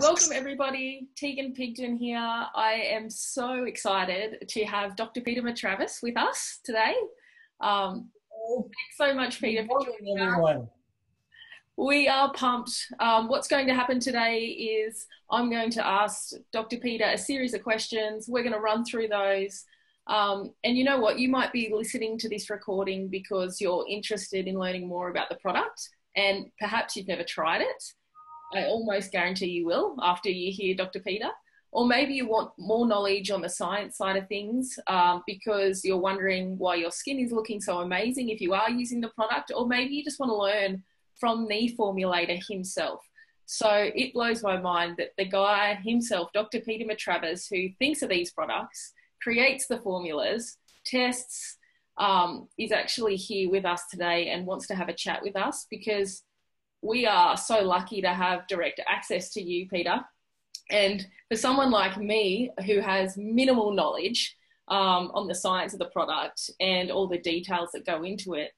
Welcome everybody, Teegan Pigdon here. I am so excited to have Dr. Peter Matravers with us today. Thanks so much, Peter, for joining us. We are pumped. What's going to happen today is I'm going to ask Dr. Peter a series of questions. We're going to run through those. And you know what? You might be listening to this recording because you're interested in learning more about the product and perhaps you've never tried it. I almost guarantee you will after you hear Dr. Peter. Or maybe you want more knowledge on the science side of things because you're wondering why your skin is looking so amazing if you are using the product, or maybe you just want to learn from the formulator himself. So it blows my mind that the guy himself, Dr. Peter Matravers, who thinks of these products, creates the formulas, tests, is actually here with us today and wants to have a chat with us because we are so lucky to have direct access to you, Peter. And for someone like me who has minimal knowledge on the science of the product and all the details that go into it,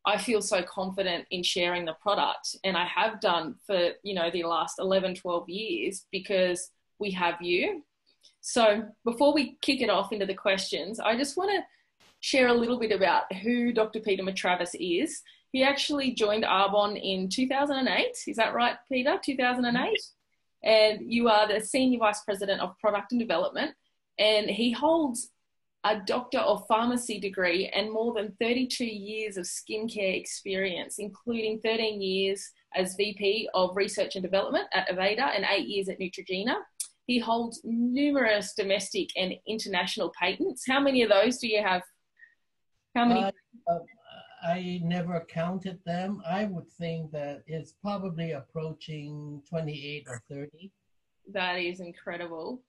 I feel so confident in sharing the product. And I have done for, the last 11, 12 years because we have you. So before we kick it off into the questions, I just want to share a little bit about who Dr. Peter Matravers is. He actually joined Arbonne in 2008. Is that right, Peter? 2008? And you are the Senior Vice President of Product and Development. And he holds a Doctor of Pharmacy degree and more than 32 years of skincare experience, including 13 years as VP of Research and Development at Aveda and 8 years at Neutrogena. He holds numerous domestic and international patents. How many of those do you have? How many? I never counted them. I would think that it's probably approaching 28 or 30. That is incredible.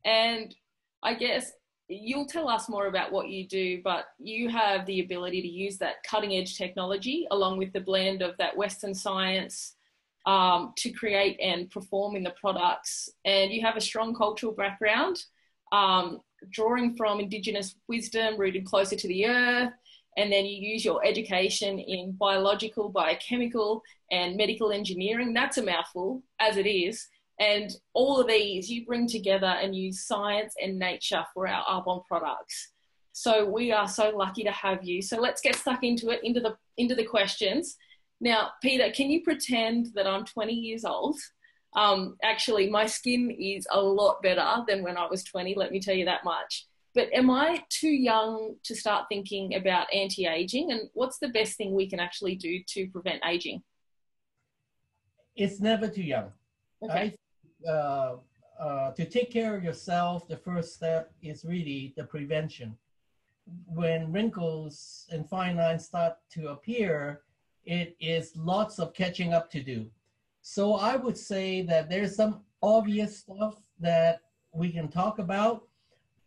And I guess you'll tell us more about what you do, but you have the ability to use that cutting edge technology along with the blend of that Western science to create and perform in the products. And you have a strong cultural background, drawing from Indigenous wisdom rooted closer to the earth. And then you use your education in biological, biochemical, and medical engineering. That's a mouthful, as it is. And all of these you bring together and use science and nature for our Arbonne products. So we are so lucky to have you. So let's get stuck into it, into the questions. Now, Peter, can you pretend that I'm 20 years old? Actually, my skin is a lot better than when I was 20, let me tell you that much. But am I too young to start thinking about anti-aging? And what's the best thing we can actually do to prevent aging? It's never too young. Okay. To take care of yourself, the first step is really the prevention. When wrinkles and fine lines start to appear, it is lots of catching up to do. So I would say that there's some obvious stuff that we can talk about,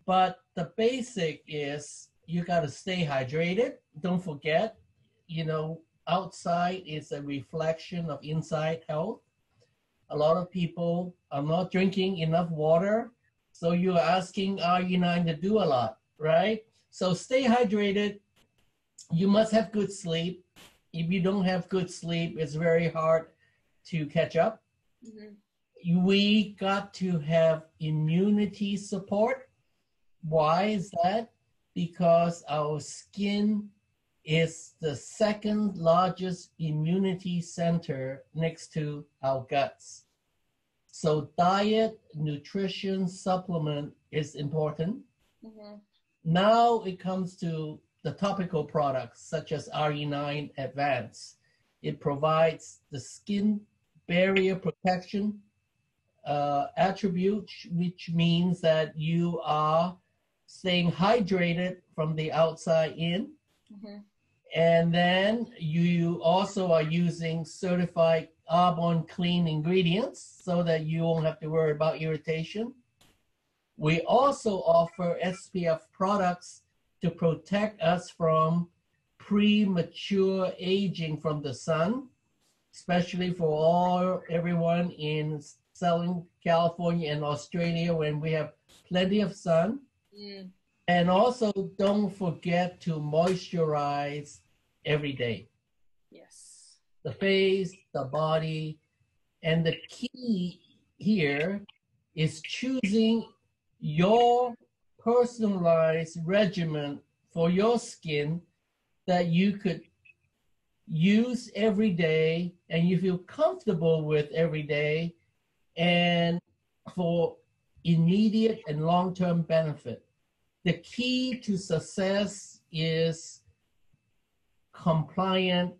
but the basic is you got to stay hydrated. Don't forget, outside is a reflection of inside health. A lot of people are not drinking enough water, so you're asking RE9 to do a lot, right? So stay hydrated. You must have good sleep. If you don't have good sleep, it's very hard to catch up. Mm-hmm. We got to have immunity support. Why is that? Because our skin is the second largest immunity center next to our guts. So diet, nutrition, supplement is important. Mm-hmm. Now it comes to the topical products such as RE9 Advance. It provides the skin barrier protection attribute, which means that you are staying hydrated from the outside in. Mm-hmm. And then you also are using certified Arbonne clean ingredients so that you won't have to worry about irritation. We also offer SPF products to protect us from premature aging from the sun, especially for everyone in Southern California and Australia when we have plenty of sun. Mm. And also don't forget to moisturize every day. Yes. The face, the body, and the key here is choosing your personalized regimen for your skin that you could use every day and you feel comfortable with every day and for immediate and long-term benefit. The key to success is compliant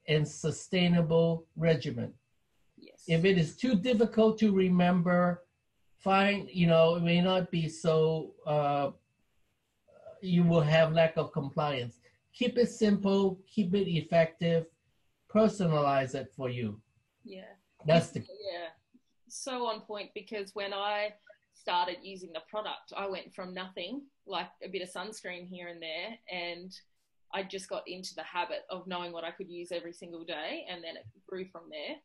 and sustainable regimen. Yes. If it is too difficult to remember, fine, it may not be so, you will have lack of compliance. Keep it simple, keep it effective, personalize it for you. Yeah. That's the yeah. So on point, because when I started using the product, I went from nothing, like a bit of sunscreen here and there, and I just got into the habit of knowing what I could use every single day, and then it grew from there.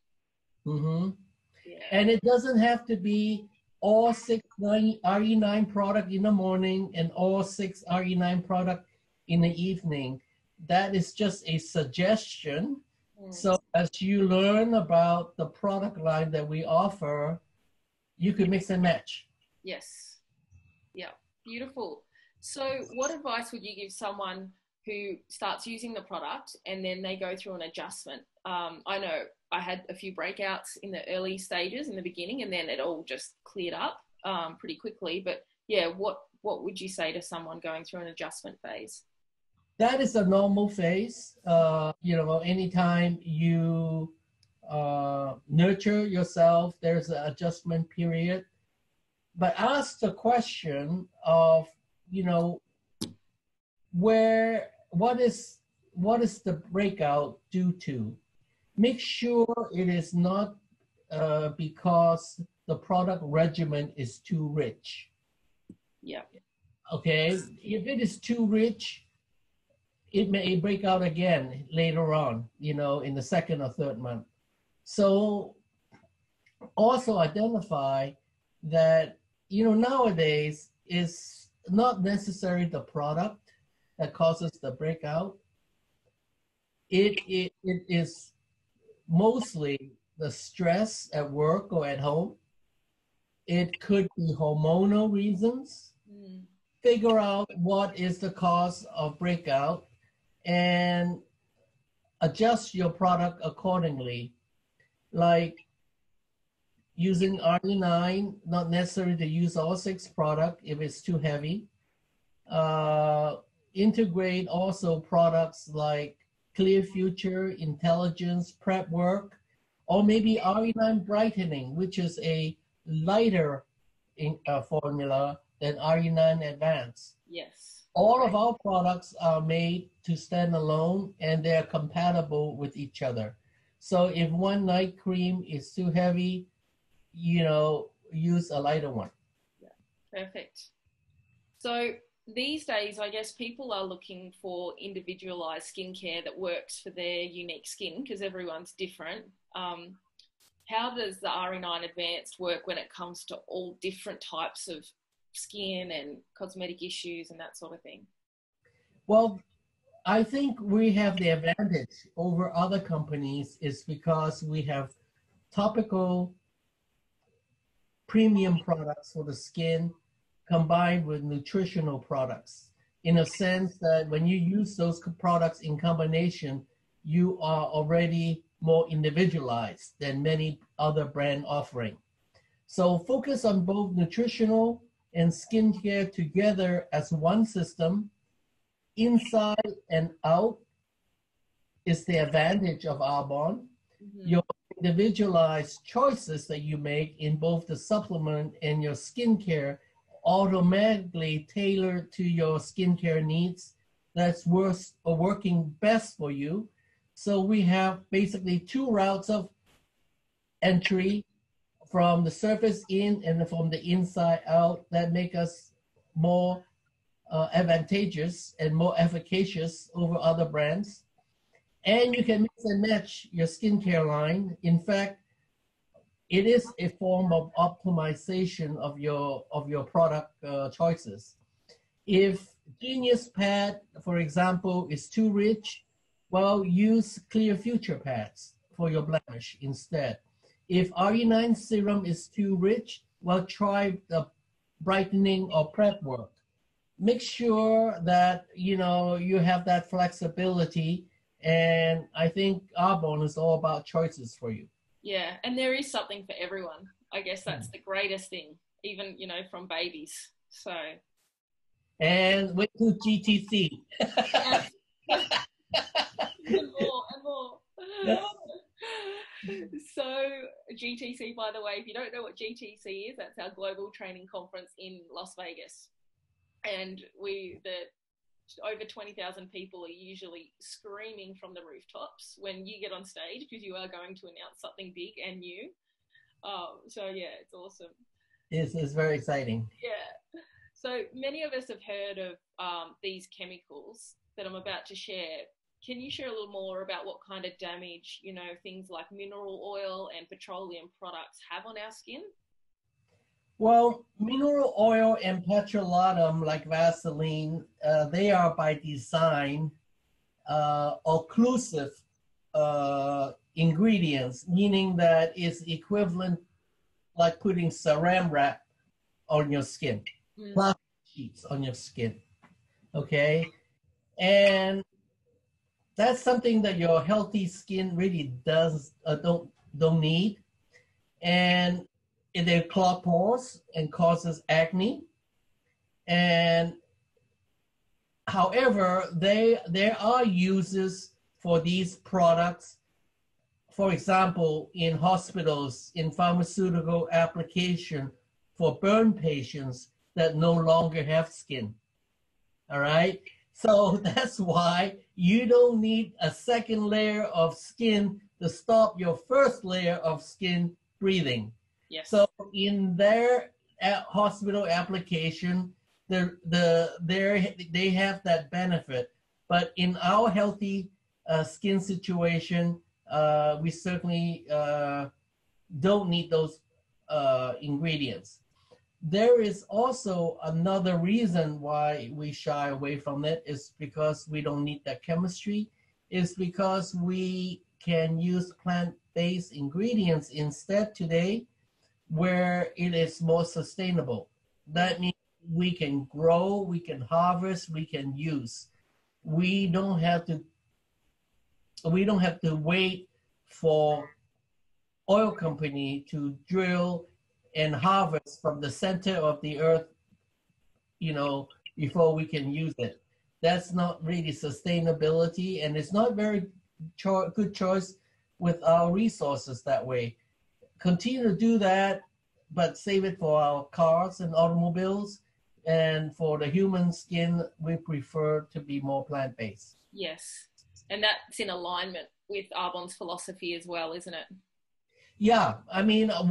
Mm-hmm. Yeah. And it doesn't have to be all 6 RE9 product in the morning and all 6 RE9 product in the evening. That is just a suggestion. So as you learn about the product line that we offer, you could mix and match. Yes. Yeah. Beautiful. So what advice would you give someone who starts using the product and then they go through an adjustment? I know I had a few breakouts in the early stages in the beginning, and then it all just cleared up pretty quickly. But yeah, what would you say to someone going through an adjustment phase? That is a normal phase. Anytime you nurture yourself, there's an adjustment period. But ask the question of, what is the breakout due to? Make sure it is not because the product regimen is too rich. Yeah. Okay. If it is too rich, it may break out again later on, in the second or third month. So also identify that, nowadays it's not necessarily the product that causes the breakout. It is mostly the stress at work or at home. It could be hormonal reasons. Figure out what is the cause of breakout and adjust your product accordingly. Like using RE9, not necessary to use all 6 product if it's too heavy. Integrate also products like Clear Future, Intelligence, Prep Work, or maybe RE9 Brightening, which is a lighter formula than RE9 Advanced. Yes. All of our products are made to stand alone, and they're compatible with each other. So if one night cream is too heavy, use a lighter one. Yeah, perfect. So these days, I guess people are looking for individualized skincare that works for their unique skin because everyone's different. How does the RE9 Advanced work when it comes to all different types of skin and cosmetic issues and that sort of thing? Well, I think we have the advantage over other companies is because we have topical premium products for the skin combined with nutritional products, in a sense that when you use those products in combination, you are already more individualized than many other brand offering. So focus on both nutritional and skincare together as one system, inside and out, is the advantage of Arbonne. Your individualized choices that you make in both the supplement and your skincare automatically tailored to your skincare needs that's working best for you. So we have basically 2 routes of entry, from the surface in and from the inside out, that make us more advantageous and more efficacious over other brands. And you can mix and match your skincare line. In fact, it is a form of optimization of your product choices. If Genius Pad, for example, is too rich, well, use Clear Future pads for your blemish instead. If RE9 serum is too rich, well, try the brightening or prep work. Make sure that, you know, you have that flexibility. And I think Arbonne is all about choices for you. Yeah, and there is something for everyone. I guess that's the greatest thing, even, you know, from babies. So. And wait to GTC. Yes. And more. Yeah. So GTC, by the way, if you don't know what GTC is, that's our global training conference in Las Vegas. And over 20,000 people are usually screaming from the rooftops when you get on stage because you are going to announce something big and new. So yeah, it's awesome. It's very exciting. Yeah. So many of us have heard of these chemicals that I'm about to share. Can you share a little more about what kind of damage, you know, things like mineral oil and petroleum products have on our skin? Well, mineral oil and petrolatum, like Vaseline, they are by design occlusive ingredients, meaning that it's equivalent like putting saran wrap on your skin, plastic sheets on your skin, okay? And that's something that your healthy skin really don't need. And they clog pores and causes acne. And however, there are uses for these products. For example, in hospitals, in pharmaceutical application for burn patients that no longer have skin. All right. So that's why you don't need a second layer of skin to stop your first layer of skin breathing. Yes. So in their hospital application, they have that benefit. But in our healthy skin situation, we certainly don't need those ingredients. There is also another reason why we shy away from it is because we don't need that chemistry. It's because we can use plant-based ingredients instead today where it is more sustainable. That means we can grow, we can harvest, we can use. We don't have to wait for oil company to drill and harvest from the center of the earth, you know, before we can use it. That's not really sustainability, and it's not very good choice with our resources that way. Continue to do that, but save it for our cars and automobiles. And for the human skin, we prefer to be more plant-based. Yes, and that's in alignment with Arbonne's philosophy as well, isn't it? Yeah, I mean, I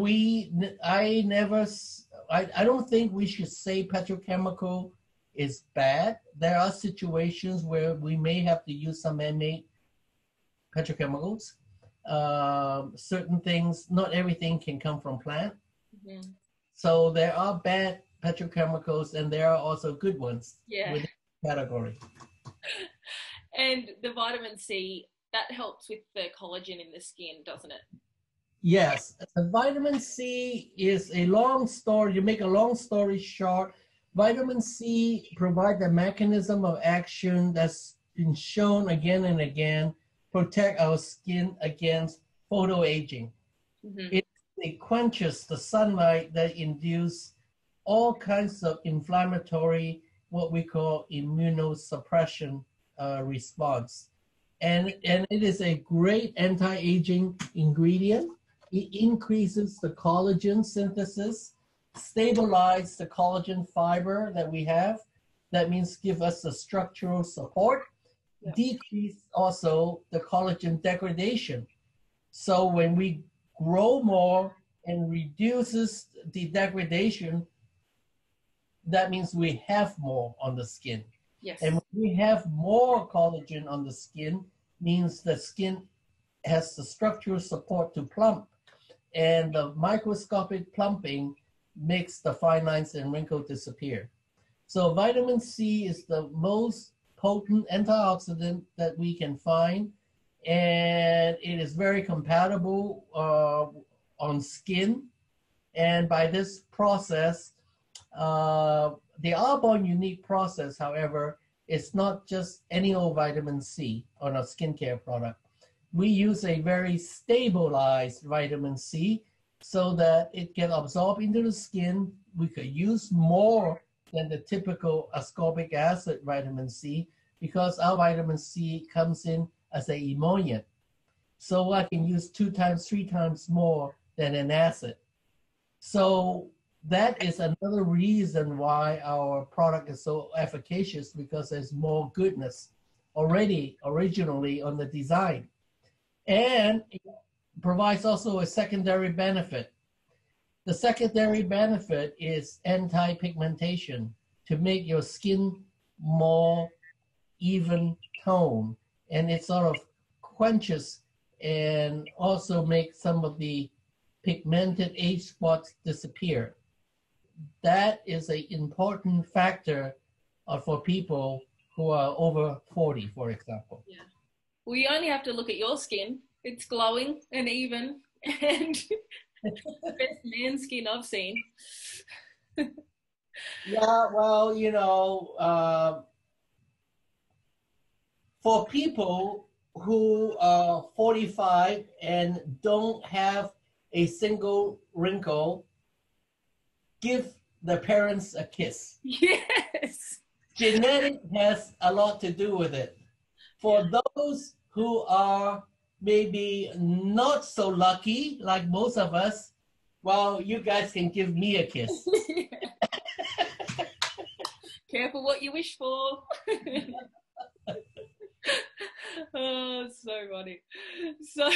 don't think we should say petrochemical is bad. There are situations where we may have to use some man-made petrochemicals. Certain things, not everything can come from plant. Mm-hmm. So there are bad petrochemicals and there are also good ones within the category. And the vitamin C, that helps with the collagen in the skin, doesn't it? Yes, the vitamin C is a long story. You make a long story short. Vitamin C provides a mechanism of action that's been shown again and again, protect our skin against photoaging. Mm-hmm. It quenches the sunlight that induces all kinds of inflammatory, what we call immunosuppression response. And it is a great anti-aging ingredient. It increases the collagen synthesis, stabilize the collagen fiber that we have. That means give us the structural support, decrease also the collagen degradation. So when we grow more and reduces the degradation, that means we have more on the skin. Yes. And when we have more collagen on the skin, means the skin has the structural support to plump. And the microscopic plumping makes the fine lines and wrinkles disappear. So vitamin C is the most potent antioxidant that we can find, and it is very compatible on skin. And by this process, the Arbonne unique process, however, is not just any old vitamin C on a skincare product. We use a very stabilized vitamin C so that it can absorb into the skin. We could use more than the typical ascorbic acid vitamin C because our vitamin C comes in as an emollient. So I can use 2 times, 3 times more than an acid. So that is another reason why our product is so efficacious, because there's more goodness originally on the design. And it provides also a secondary benefit. The secondary benefit is anti-pigmentation, to make your skin more even tone. And it sort of quenches and also makes some of the pigmented age spots disappear. That is an important factor for people who are over 40, for example. Yeah. Well, you only have to look at your skin. It's glowing and even, and the best man skin I've seen. Yeah, well, you know, for people who are 45 and don't have a single wrinkle, give the parents a kiss. Yes. Genetic has a lot to do with it. For those who are maybe not so lucky, like most of us, well, you guys can give me a kiss. Careful what you wish for. Oh, so funny. So,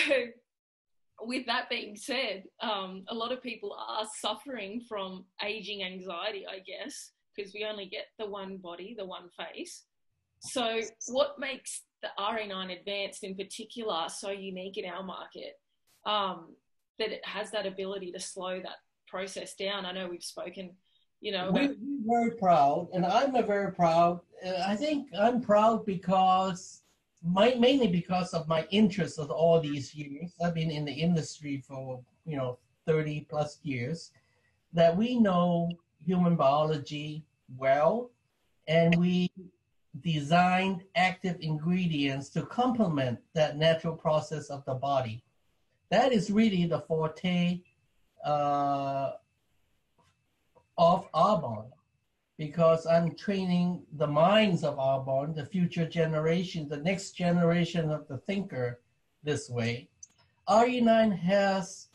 with that being said, a lot of people are suffering from aging anxiety, I guess, because we only get the one body, the one face. So what makes the RE9 Advanced in particular so unique in our market, that it has that ability to slow that process down? I know we've spoken, you know. We're very proud, and I'm very proud. I think I'm proud because mainly because of my interest of all these years. I've been in the industry for 30 plus years, that we know human biology well, and we designed active ingredients to complement that natural process of the body. That is really the forte of Arbonne, because I'm training the minds of Arbonne, the future generation, the next generation of the thinker this way. RE9 has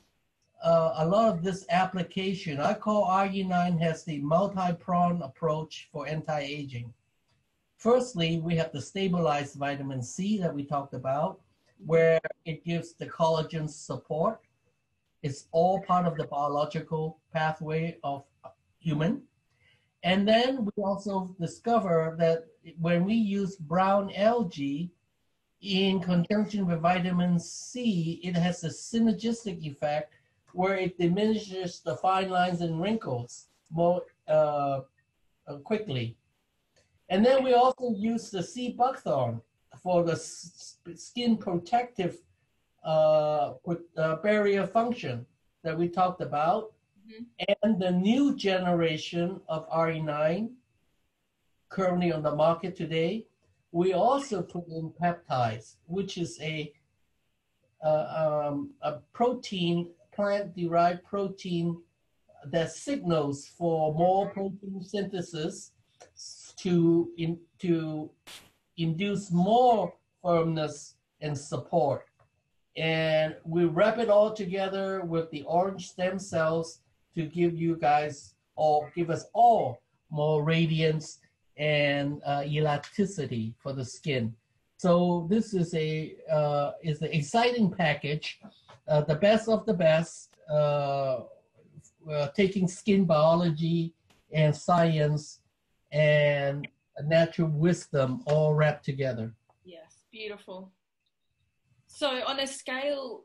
a lot of this application. I call RE9 has the multi-pronged approach for anti-aging. Firstly, we have the stabilized vitamin C that we talked about, where it gives the collagen support. It's all part of the biological pathway of human. And then we also discover that when we use brown algae in conjunction with vitamin C, it has a synergistic effect where it diminishes the fine lines and wrinkles more quickly. And then we also use the sea buckthorn for the skin protective barrier function that we talked about. Mm-hmm. And the new generation of RE9 currently on the market today, we also put in peptides, which is a protein, plant-derived protein that signals for more protein synthesis to induce more firmness and support. And we wrap it all together with the orange stem cells to give you guys give us all more radiance and elasticity for the skin. So this is an exciting package, the best of the best, taking skin biology and science and natural wisdom all wrapped together. Yes, beautiful. So on a scale,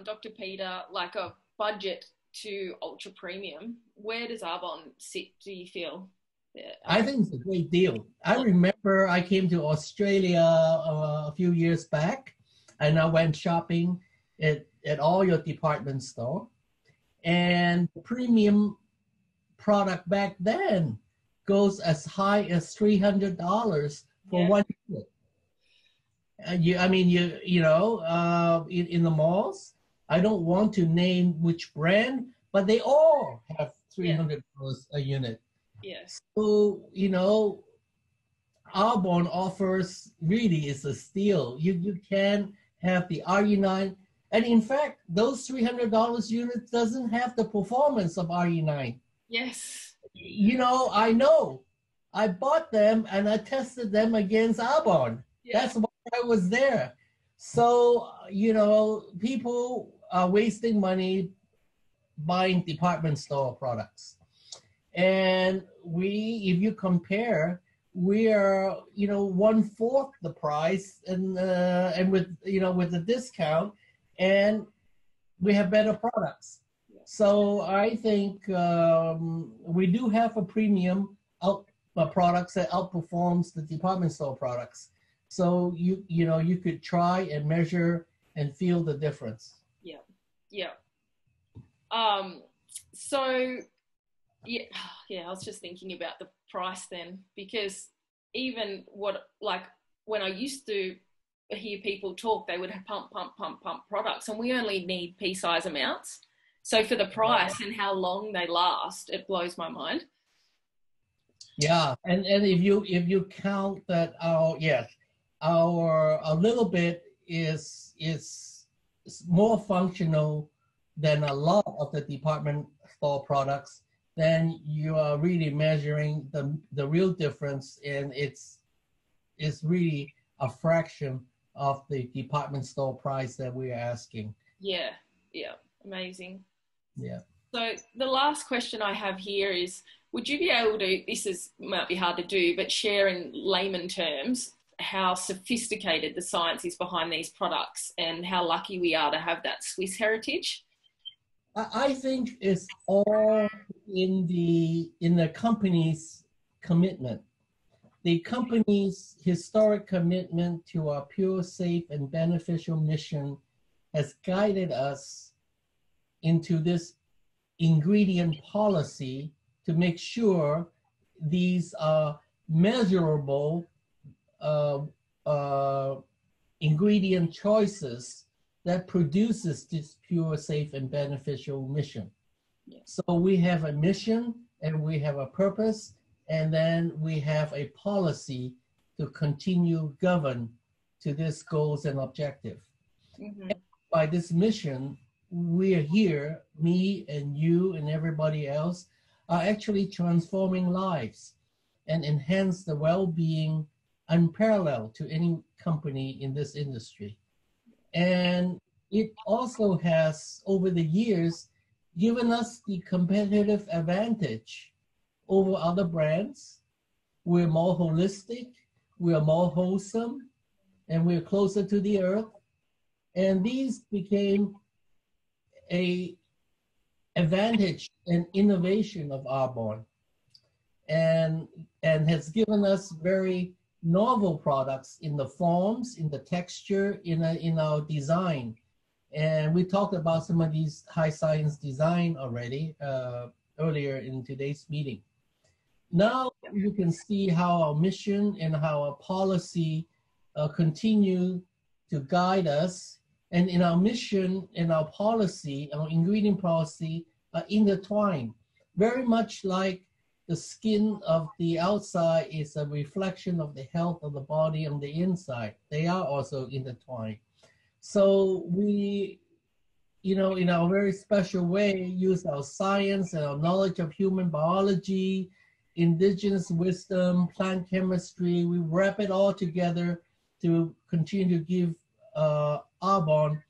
Dr. Peter, like a budget to ultra premium, where does Arbonne sit, do you feel? I think it's a great deal. I remember I came to Australia a few years back, and I went shopping at all your department store. And premium product back then goes as high as $300 for one unit. In the malls, I don't want to name which brand, but they all have $300 a unit. Yes. So, Arbonne offers really is a steal. You can have the RE9, and in fact, those $300 units doesn't have the performance of RE9. Yes. I know. I bought them and I tested them against Arbonne. Yeah. That's why I was there. So, people are wasting money buying department store products. And if you compare, we are, 1/4 the price and with the discount, and we have better products. So I think we do have a premium products that outperforms the department store products. So you could try and measure and feel the difference. Yeah. So I was just thinking about the price then, because even when I used to hear people talk, they would have pump products, and we only need pea-size amounts. So for the price and how long they last, it blows my mind. Yeah, and if you count that our a little bit is more functional than a lot of the department store products, then you are really measuring the real difference, and it's really a fraction of the department store price that we're asking. Yeah, amazing. Yeah. So the last question I have here is, would you be able to, might be hard to do, but share in layman terms how sophisticated the science is behind these products and how lucky we are to have that Swiss heritage? I think it's all in the company's commitment. The company's historic commitment to our pure, safe, and beneficial mission has guided us into this ingredient policy to make sure these are measurable ingredient choices that produces this pure, safe, and beneficial mission. Yeah. So we have a mission and we have a purpose, and then we have a policy to continue govern to these goals and objective. Mm-hmm. And by this mission, we're here, me and you and everybody else are actually transforming lives and enhance the well-being unparalleled to any company in this industry. And it also has, over the years, given us the competitive advantage over other brands. We're more holistic, we're more wholesome, and we're closer to the earth. And these became a advantage and innovation of Arbonne, and has given us very novel products in the forms, in the texture, in our design. And we talked about some of these high science design already earlier in today's meeting. Now you can see how our mission and how our policy continue to guide us. And in our mission and our policy, our ingredient policy are intertwined, very much like the skin of the outside is a reflection of the health of the body on the inside. They are also intertwined. So we, in our very special way, use our science and our knowledge of human biology, indigenous wisdom, plant chemistry. We wrap it all together to continue to give Arbonne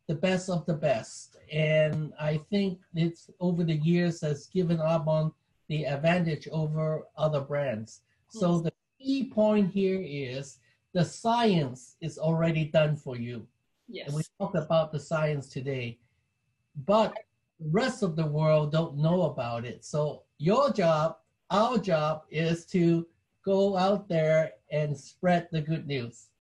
the best of the best. And I think it's over the years has given Arbonne the advantage over other brands. So the key point here is the science is already done for you. Yes. And we talked about the science today, but the rest of the world don't know about it. So your job, our job is to go out there and spread the good news.